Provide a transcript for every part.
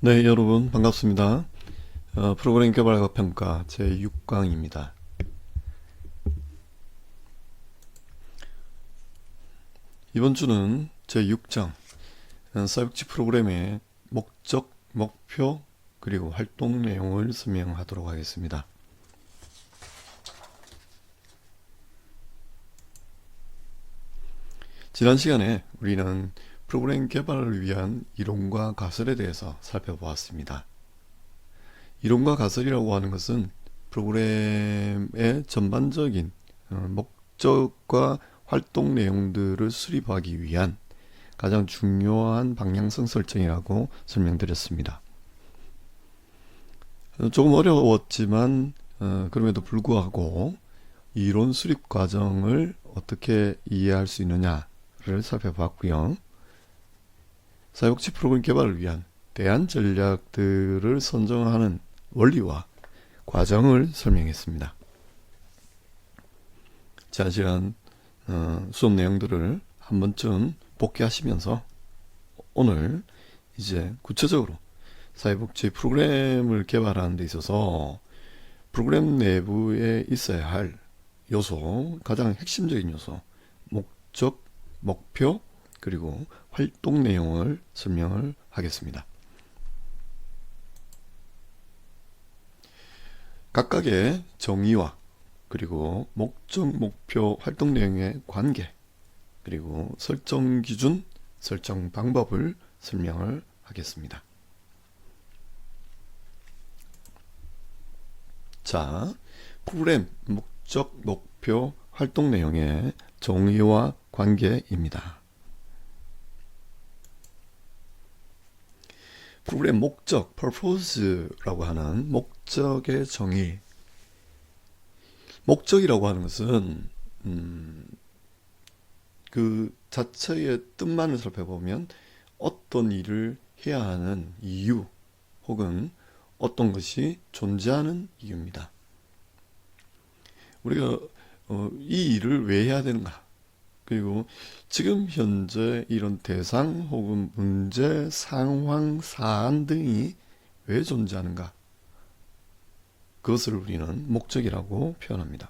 네, 여러분 반갑습니다. 프로그램 개발과 평가 제6강입니다. 이번 주는 제6장 사육지 프로그램의 목적, 목표, 그리고 활동 내용을 설명하도록 하겠습니다. 지난 시간에 우리는 프로그램 개발을 위한 이론과 가설에 대해서 살펴보았습니다. 이론과 가설이라고 하는 것은 프로그램의 전반적인 목적과 활동 내용들을 수립하기 위한 가장 중요한 방향성 설정이라고 설명드렸습니다. 조금 어려웠지만 그럼에도 불구하고 이론 수립 과정을 어떻게 이해할 수 있느냐를 살펴봤고요. 사육지 프로그램 개발을 위한 대안 전략들을 선정하는 원리와 과정을 설명했습니다. 지난 시간 수업 내용들을 한 번쯤 복귀하시면서 오늘 이제 구체적으로 사회복지 프로그램을 개발하는 데 있어서 프로그램 내부에 있어야 할 요소, 가장 핵심적인 요소, 목적, 목표, 그리고 활동 내용을 설명을 하겠습니다. 각각의 정의와 그리고 목적, 목표, 활동 내용의 관계, 그리고 설정 기준, 설정 방법을 설명을 하겠습니다. 자, 프로그램 목적, 목표, 활동 내용의 정의와 관계입니다. 프로그램 목적, purpose라고 하는 목적의 정의. 목적이라고 하는 것은 그 자체의 뜻만을 살펴보면 어떤 일을 해야 하는 이유 혹은 어떤 것이 존재하는 이유입니다. 우리가 이 일을 왜 해야 되는가, 그리고 지금 현재 이런 대상 혹은 문제, 상황, 사안 등이 왜 존재하는가, 그것을 우리는 목적이라고 표현합니다.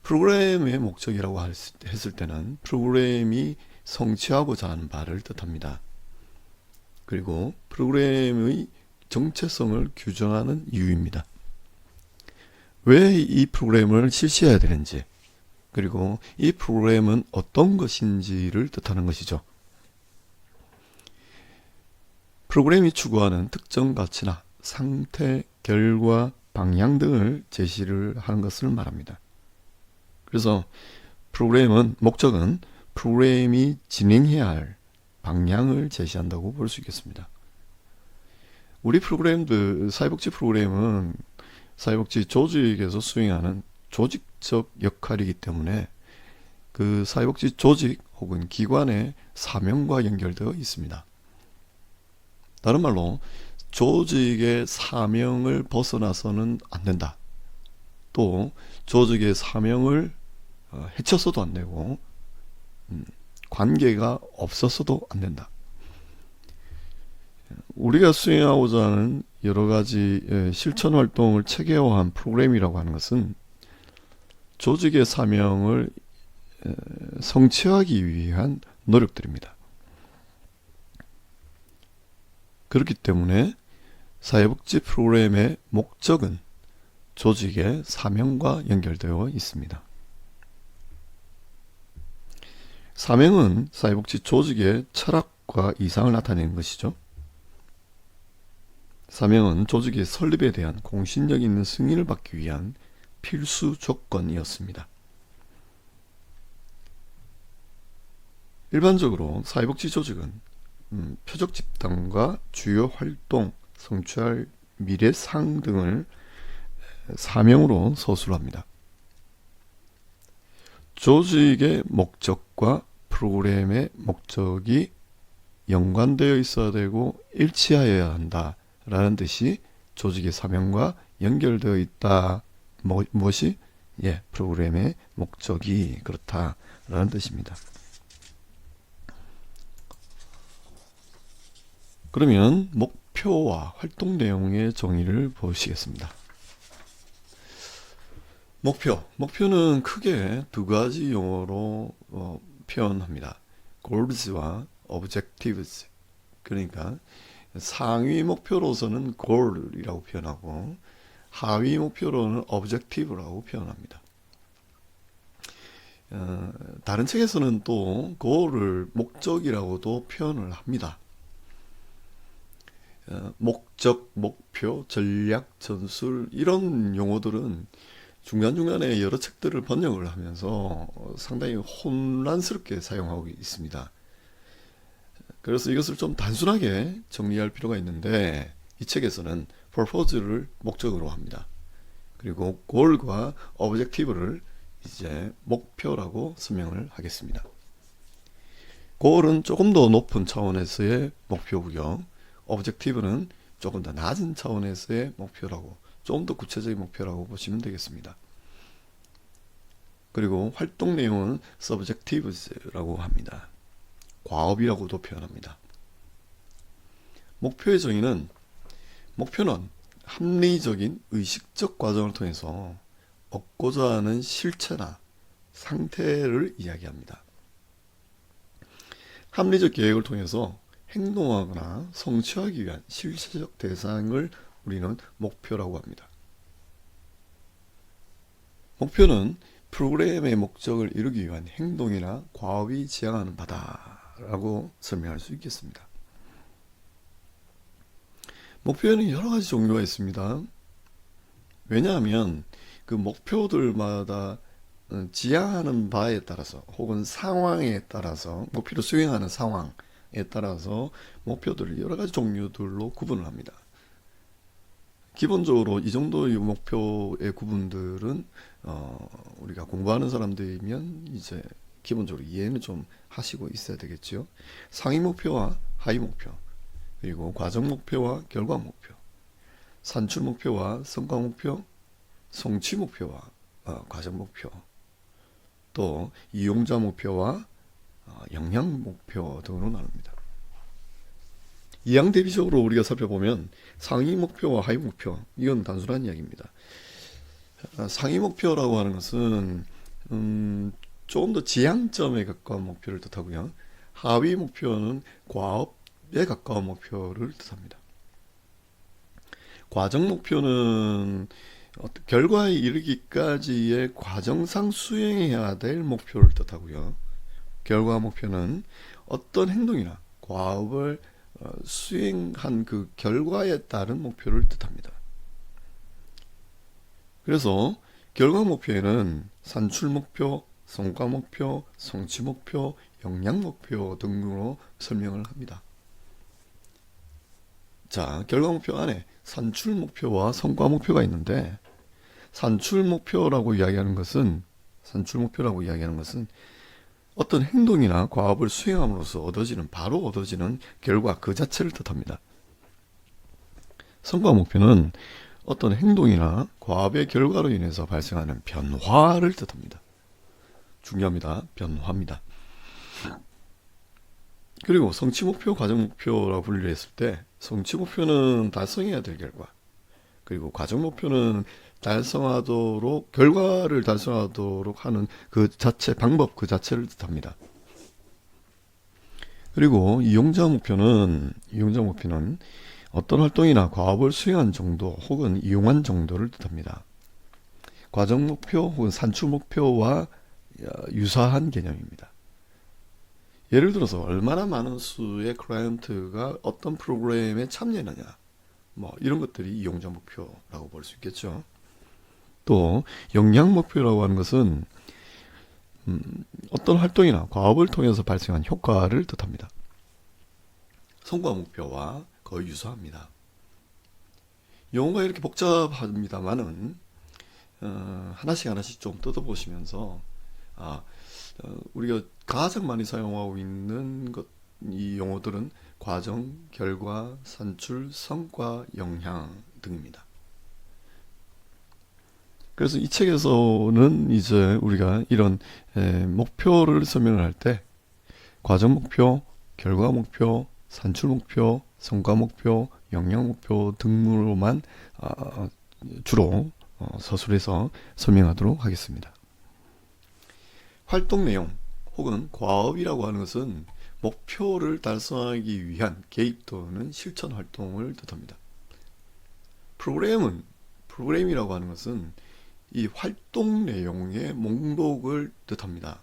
프로그램의 목적이라고 했을 때는 프로그램이 성취하고자 하는 바를 뜻합니다. 그리고 프로그램의 정체성을 규정하는 이유입니다. 왜 이 프로그램을 실시해야 되는지, 그리고 이 프로그램은 어떤 것인지를 뜻하는 것이죠. 프로그램이 추구하는 특정 가치나 상태, 결과, 방향 등을 제시를 하는 것을 말합니다. 그래서 목적은 프로그램이 진행해야 할 방향을 제시한다고 볼 수 있겠습니다. 우리 프로그램들, 사회복지 프로그램은 사회복지 조직에서 수행하는 조직적 역할이기 때문에 그 사회복지 조직 혹은 기관의 사명과 연결되어 있습니다. 다른 말로 조직의 사명을 벗어나서는 안 된다. 또 조직의 사명을 해쳐서도 안 되고 관계가 없어서도 안 된다. 우리가 수행하고자 하는 여러 가지 실천 활동을 체계화한 프로그램이라고 하는 것은 조직의 사명을 성취하기 위한 노력들입니다. 그렇기 때문에 사회복지 프로그램의 목적은 조직의 사명과 연결되어 있습니다. 사명은 사회복지 조직의 철학과 이상을 나타내는 것이죠. 사명은 조직의 설립에 대한 공신력 있는 승인을 받기 위한 필수 조건이었습니다. 일반적으로 사회복지 조직은 표적 집단과 주요 활동, 성취할 미래사항 등을 사명으로 서술합니다. 조직의 목적과 프로그램의 목적이 연관되어 있어야 되고 일치하여야 한다라는 뜻이 조직의 사명과 연결되어 있다. 무엇이? 프로그램의 목적이 그렇다라는 뜻입니다. 그러면 목표와 활동 내용의 정의를 보시겠습니다. 목표는 크게 두 가지 용어로 표현합니다. goals와 objectives. 그러니까 상위 목표로서는 goal이라고 표현하고 하위 목표로는 objective라고 표현합니다. 다른 책에서는 또 goal을 목적이라고도 표현을 합니다. 목적, 목표, 전략, 전술 이런 용어들은 중간중간에 여러 책들을 번역을 하면서 상당히 혼란스럽게 사용하고 있습니다. 그래서 이것을 좀 단순하게 정리할 필요가 있는데 이 책에서는 purpose를 목적으로 합니다. 그리고 goal과 objective를 이제 목표라고 설명을 하겠습니다. goal은 조금 더 높은 차원에서의 목표고요. objective는 조금 더 낮은 차원에서의 목표라고, 좀 더 구체적인 목표라고 보시면 되겠습니다. 그리고 활동 내용은 subjectives라고 합니다. 과업이라고도 표현합니다. 목표의 정의는 목표는 합리적인 의식적 과정을 통해서 얻고자 하는 실체나 상태를 이야기합니다. 합리적 계획을 통해서 행동하거나 성취하기 위한 실체적 대상을 우리는 목표라고 합니다. 목표는 프로그램의 목적을 이루기 위한 행동이나 과업이 지향하는 바다라고 설명할 수 있겠습니다. 목표에는 여러 가지 종류가 있습니다. 왜냐하면 그 목표들마다 지향하는 바에 따라서 혹은 상황에 따라서 목표를 수행하는 상황에 따라서 목표들을 여러 가지 종류들로 구분을 합니다. 기본적으로 이 정도의 목표의 구분들은 우리가 공부하는 사람들이면 이제 기본적으로 이해는 좀 하시고 있어야 되겠죠. 상위 목표와 하위 목표, 그리고 과정 목표와 결과 목표, 산출 목표와 성과 목표, 성취 목표와 과정 목표, 또 이용자 목표와 영향 목표 등으로 나눕니다. 이양 대비적으로 우리가 살펴보면 상위 목표와 하위 목표, 이건 단순한 이야기입니다. 상위 목표라고 하는 것은 조금 더 지향점에 가까운 목표를 뜻하고요. 하위 목표는 과업에 가까운 목표를 뜻합니다. 과정 목표는 결과에 이르기까지의 과정상 수행해야 될 목표를 뜻하고요. 결과 목표는 어떤 행동이나 과업을 수행한 그 결과에 따른 목표를 뜻합니다. 그래서 결과 목표에는 산출 목표, 성과 목표, 성취 목표, 영향 목표 등으로 설명을 합니다. 자, 결과 목표 안에 산출 목표와 성과 목표가 있는데 산출 목표라고 이야기하는 것은 어떤 행동이나 과업을 수행함으로써 바로 얻어지는 결과 그 자체를 뜻합니다. 성과 목표는 어떤 행동이나 과업의 결과로 인해서 발생하는 변화를 뜻합니다. 중요합니다. 변화입니다. 그리고 성취 목표, 과정 목표라고 분류했을 때 성취 목표는 달성해야 될 결과, 그리고 과정 목표는 결과를 달성하도록 하는 그 자체, 방법 그 자체를 뜻합니다. 그리고 이용자 목표는 어떤 활동이나 과업을 수행한 정도 혹은 이용한 정도를 뜻합니다. 과정 목표 혹은 산출 목표와 유사한 개념입니다. 예를 들어서 얼마나 많은 수의 클라이언트가 어떤 프로그램에 참여했느냐, 이런 것들이 이용자 목표라고 볼 수 있겠죠. 또 영향 목표라고 하는 것은 어떤 활동이나 과업을 통해서 발생한 효과를 뜻합니다. 성과 목표와 거의 유사합니다. 용어가 이렇게 복잡합니다만은 하나씩 좀 뜯어보시면서 우리가 가장 많이 사용하고 있는 이 용어들은 과정, 결과, 산출, 성과, 영향 등입니다. 그래서 이 책에서는 이제 우리가 이런 목표를 설명을 할 때 과정 목표, 결과 목표, 산출 목표, 성과 목표, 역량 목표 등으로만 주로 서술해서 설명하도록 하겠습니다. 활동 내용 혹은 과업이라고 하는 것은 목표를 달성하기 위한 개입 또는 실천 활동을 뜻합니다. 프로그램이라고 하는 것은 이 활동 내용의 목록을 뜻합니다.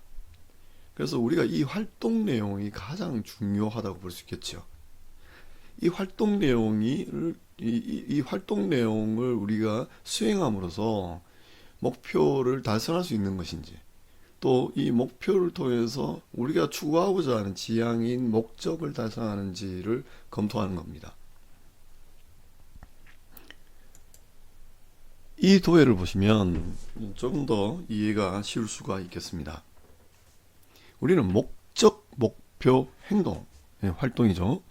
그래서 우리가 이 활동 내용이 가장 중요하다고 볼 수 있겠죠. 이 활동 내용을 우리가 수행함으로써 목표를 달성할 수 있는 것인지, 또 이 목표를 통해서 우리가 추구하고자 하는 지향인 목적을 달성하는지를 검토하는 겁니다. 이 도해를 보시면 조금 더 이해가 쉬울 수가 있겠습니다. 우리는 목적, 목표, 행동, 활동이죠.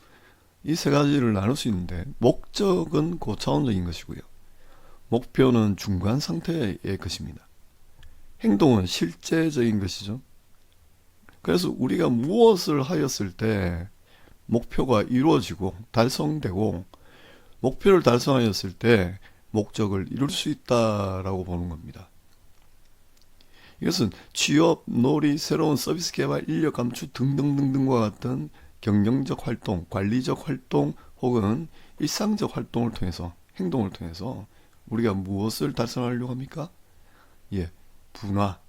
이 세 가지를 나눌 수 있는데, 목적은 고차원적인 것이고요. 목표는 중간 상태의 것입니다. 행동은 실제적인 것이죠. 그래서 우리가 무엇을 하였을 때 목표가 이루어지고 달성되고, 목표를 달성하였을 때 목적을 이룰 수 있다라고 보는 겁니다. 이것은 취업, 놀이, 새로운 서비스 개발, 인력 감축 등등등등과 같은 경영적 활동, 관리적 활동 혹은 일상적 활동을 통해서, 행동을 통해서 우리가 무엇을 달성하려고 합니까? 분화,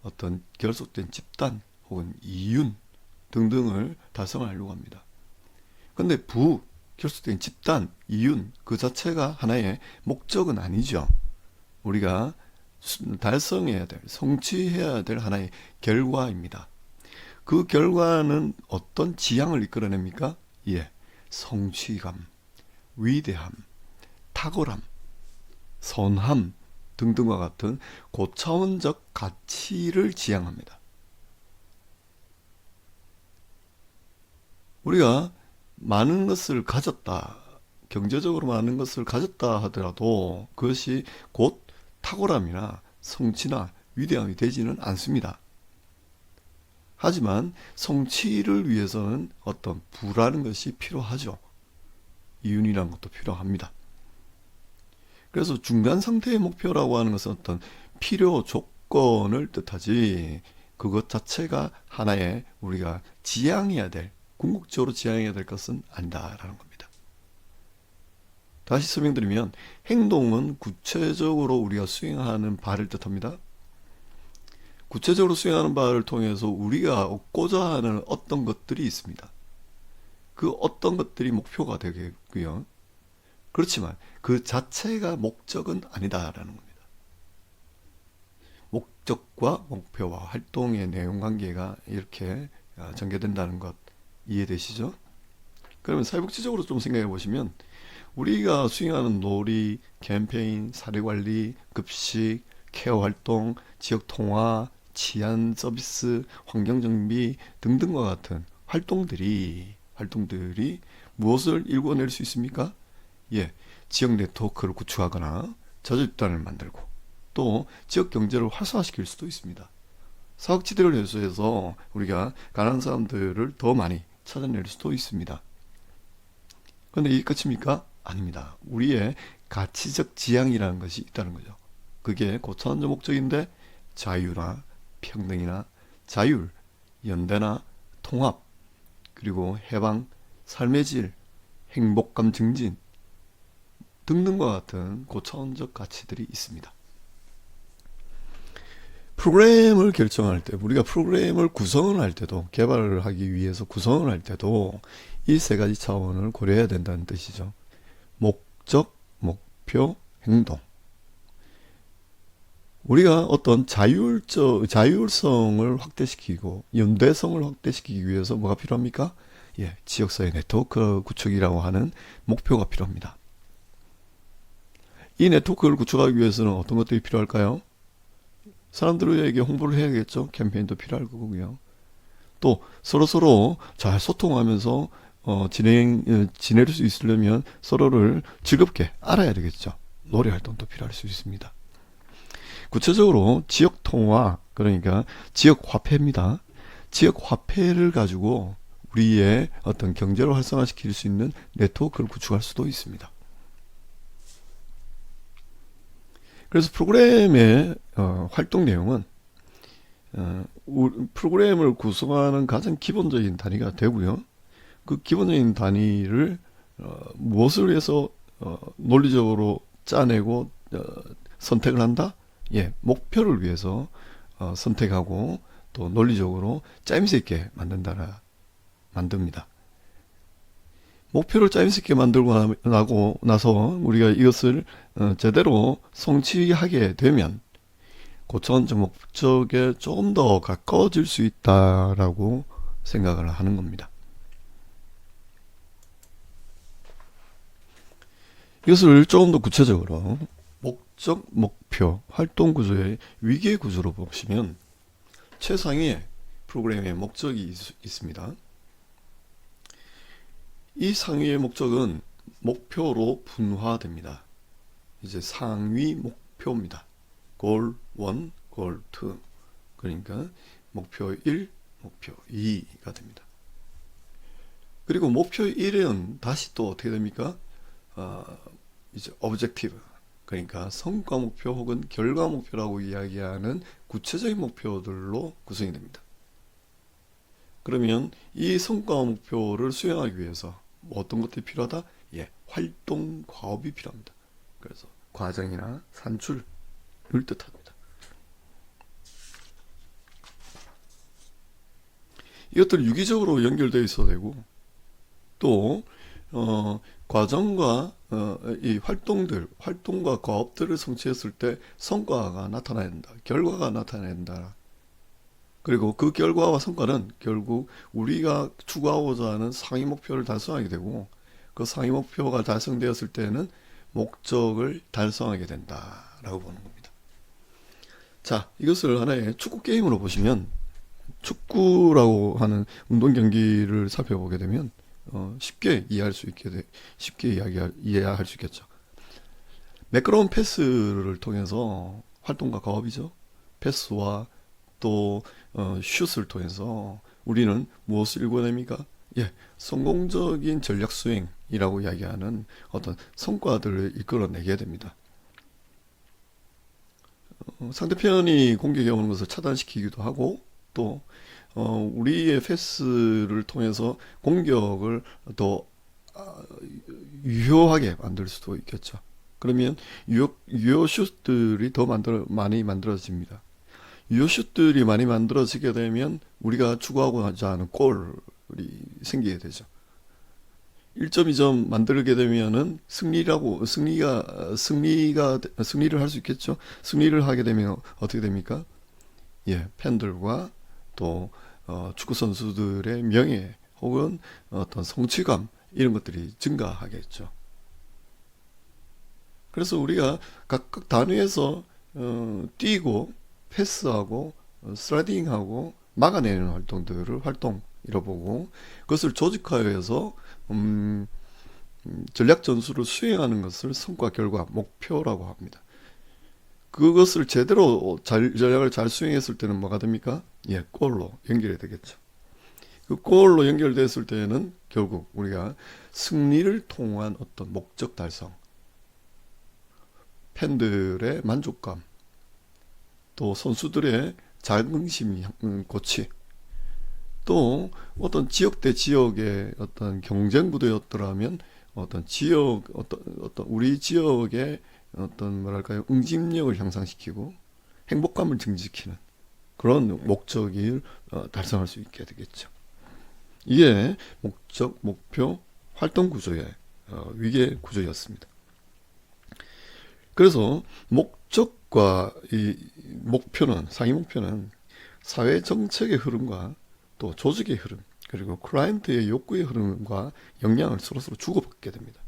어떤 결속된 집단 혹은 이윤 등등을 달성하려고 합니다. 그런데 결속된 집단, 이윤 그 자체가 하나의 목적은 아니죠. 우리가 달성해야 될, 성취해야 될 하나의 결과입니다. 그 결과는 어떤 지향을 이끌어냅니까? 성취감, 위대함, 탁월함, 선함 등등과 같은 고차원적 가치를 지향합니다. 우리가 많은 것을 가졌다, 경제적으로 많은 것을 가졌다 하더라도 그것이 곧 탁월함이나 성취나 위대함이 되지는 않습니다. 하지만 성취를 위해서는 어떤 부라는 것이 필요하죠. 이윤이라는 것도 필요합니다. 그래서 중간 상태의 목표라고 하는 것은 어떤 필요 조건을 뜻하지, 그것 자체가 하나의 우리가 지향해야 될, 궁극적으로 지향해야 될 것은 아니다라는 겁니다. 다시 설명드리면, 행동은 구체적으로 우리가 수행하는 바를 뜻합니다. 구체적으로 수행하는 바를 통해서 우리가 얻고자 하는 어떤 것들이 있습니다. 그 어떤 것들이 목표가 되겠고요. 그렇지만 그 자체가 목적은 아니다라는 겁니다. 목적과 목표와 활동의 내용 관계가 이렇게 전개된다는 것 이해되시죠? 그러면 사회복지적으로 좀 생각해 보시면, 우리가 수행하는 놀이, 캠페인, 사례관리, 급식, 케어 활동, 지역 통화, 치안 서비스, 환경 정비 등등과 같은 활동들이 무엇을 일궈낼 수 있습니까? 지역 네트워크를 구축하거나 저집단을 만들고, 또 지역 경제를 활성화시킬 수도 있습니다. 사각지대를 해소해서 우리가 가난한 사람들을 더 많이 찾아낼 수도 있습니다. 그런데 이게 끝입니까? 아닙니다. 우리의 가치적 지향이라는 것이 있다는 거죠. 그게 고차원적 목적인데, 자유나 평등이나 자율, 연대나 통합, 그리고 해방, 삶의 질, 행복감 증진 등등과 같은 고차원적 가치들이 있습니다. 프로그램을 결정할 때, 우리가 프로그램을 구성을 할 때도, 개발을 하기 위해서 구성을 할 때도 이 세 가지 차원을 고려해야 된다는 뜻이죠. 목적, 목표, 행동. 우리가 어떤 자율성을 확대시키고 연대성을 확대시키기 위해서 뭐가 필요합니까? 지역사회 네트워크 구축이라고 하는 목표가 필요합니다. 이 네트워크를 구축하기 위해서는 어떤 것들이 필요할까요? 사람들에게 홍보를 해야겠죠. 캠페인도 필요할 거고요. 또 서로 잘 소통하면서 지낼 수 있으려면 서로를 즐겁게 알아야 되겠죠. 놀이 활동도 필요할 수 있습니다. 구체적으로 지역 통화, 그러니까 지역 화폐입니다. 지역 화폐를 가지고 우리의 어떤 경제를 활성화시킬 수 있는 네트워크를 구축할 수도 있습니다. 그래서 프로그램의 활동 내용은 프로그램을 구성하는 가장 기본적인 단위가 되고요. 그 기본적인 단위를 무엇을 위해서 논리적으로 짜내고 선택을 한다? 예, 목표를 위해서 선택하고 또 논리적으로 짜임새 있게 만듭니다. 목표를 짜임새 있게 만들고 나서 우리가 이것을 제대로 성취하게 되면 고차원적 목적에 조금 더 가까워질 수 있다라고 생각을 하는 겁니다. 이것을 조금 더 구체적으로 목적, 목표, 활동 구조의 위계 구조로 보시면 최상위에 프로그램의 목적이 있습니다. 이 상위의 목적은 목표로 분화됩니다. 이제 상위 목표입니다. 골 1, 골 2. 그러니까 목표 1, 목표 2가 됩니다. 그리고 목표 1은 다시 또 어떻게 됩니까? 이제 objective, 그러니까 성과 목표 혹은 결과 목표라고 이야기하는 구체적인 목표들로 구성이 됩니다. 그러면 이 성과 목표를 수행하기 위해서 어떤 것들이 필요하다? 예, 활동 과업이 필요합니다. 그래서 과정이나 산출을 뜻합니다. 이것들 유기적으로 연결되어 있어야 되고 또 과정과 이 활동과 과업들을 성취했을 때 성과가 나타나야 된다. 결과가 나타나야 된다. 그리고 그 결과와 성과는 결국 우리가 추구하고자 하는 상위 목표를 달성하게 되고 그 상위 목표가 달성되었을 때는 목적을 달성하게 된다라고 보는 겁니다. 자, 이것을 하나의 축구 게임으로 보시면 축구라고 하는 운동 경기를 살펴보게 되면 쉽게 이해할 수 있겠죠. 매끄러운 패스를 통해서 활동과 과업이죠. 패스와 또 슛을 통해서 우리는 무엇을 이루어냅니까? 예, 성공적인 전략 수행이라고 이야기하는 어떤 성과들을 이끌어내게 됩니다. 상대편이 공격해 오는 것을 차단시키기도 하고 또 우리의 패스를 통해서 공격을 더 유효하게 만들 수도 있겠죠. 그러면 유효 슛들이 더 많이 만들어집니다. 유효 슛들이 많이 만들어지게 되면 우리가 추구하고자 하는 골이 생기게 되죠. 1점, 2점 만들게 되면은 승리를 할 수 있겠죠. 승리를 하게 되면 어떻게 됩니까? 예, 팬들과 또 축구 선수들의 명예 혹은 어떤 성취감 이런 것들이 증가하겠죠. 그래서 우리가 각각 단위에서 뛰고 패스하고 슬라이딩하고 막아내는 활동들을 활동이라고 보고 그것을 조직화해서 전략 전술을 수행하는 것을 성과, 결과, 목표라고 합니다. 그것을 제대로 전략을 잘 수행했을 때는 뭐가 됩니까? 예, 골로 연결이 되겠죠. 그 골로 연결됐을 때는 결국 우리가 승리를 통한 어떤 목적 달성, 팬들의 만족감, 또 선수들의 자긍심 고취, 또 어떤 지역 대 지역의 어떤 경쟁 구도였더라면 어떤 우리 지역의 어떤 뭐랄까요, 응집력을 향상시키고 행복감을 증진시키는 그런 목적을 달성할 수 있게 되겠죠. 이게 목적, 목표, 활동 구조의 위계 구조였습니다. 그래서 목적과 이 목표는, 상위 목표는 사회 정책의 흐름과 또 조직의 흐름, 그리고 클라이언트의 욕구의 흐름과 영향을 서로서로 주고받게 됩니다.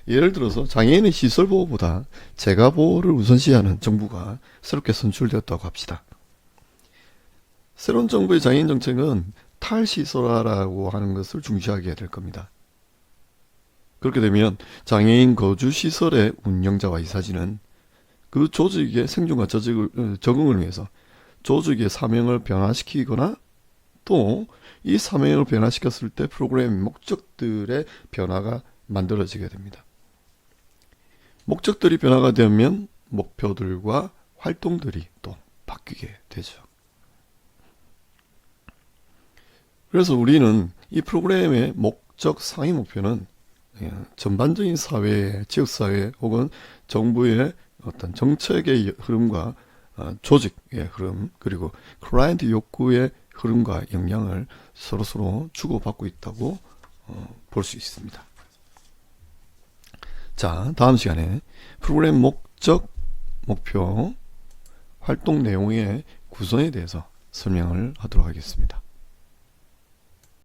예를 들어서 장애인의 시설 보호보다 재가 보호를 우선시하는 정부가 새롭게 선출되었다고 합시다. 새로운 정부의 장애인 정책은 탈시설화라고 하는 것을 중시하게 될 겁니다. 그렇게 되면 장애인 거주시설의 운영자와 이사진은 그 조직의 생존과 적응을 위해서 조직의 사명을 변화시키거나 또 이 사명을 변화시켰을 때 프로그램 목적들의 변화가 만들어지게 됩니다. 목적들이 변화가 되면 목표들과 활동들이 또 바뀌게 되죠. 그래서 우리는 이 프로그램의 목적 상위 목표는 전반적인 사회, 지역사회 혹은 정부의 어떤 정책의 흐름과 조직의 흐름, 그리고 클라이언트 욕구의 흐름과 영향을 서로서로 주고받고 있다고 볼 수 있습니다. 자, 다음 시간에 프로그램 목적, 목표, 활동 내용의 구성에 대해서 설명을 하도록 하겠습니다.